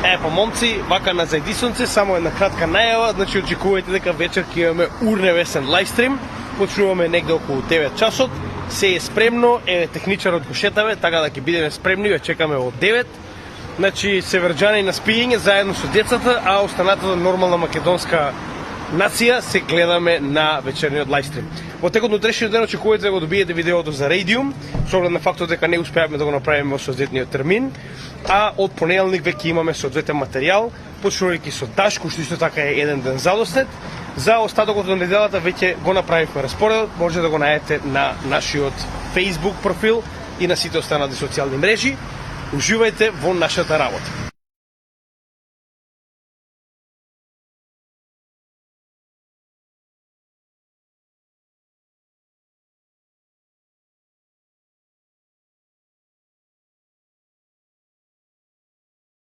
Па момци, вака на зајди сонце, само една кратка најава, значи очекувајте дека вечер ќе имаме урневесен лајстрим, почнуваме негде околу 9 часот, се е спремно, техничарот го шетаве, така да ќе бидеме спремни, ве чекаме од 9. Значи, северџани на спиење заедно со децата, а останатата нормална македонска нација се гледаме на вечерниот лајстрим. Во текот на утрешниот ден очекувате да го добиете видеото за Radium, со оглед на фактот дека не успеавме да го направиме во соодветниот термин, а од понеделник веќе имаме соодветен материјал, почнувајќи со Даш, кој што исто така е еден ден задоснет. За остатокот од неделата веќе го направивме распоредот, може да го најдете на нашиот Facebook профил и на сите останати социјални мрежи. Уживајте во нашата работа.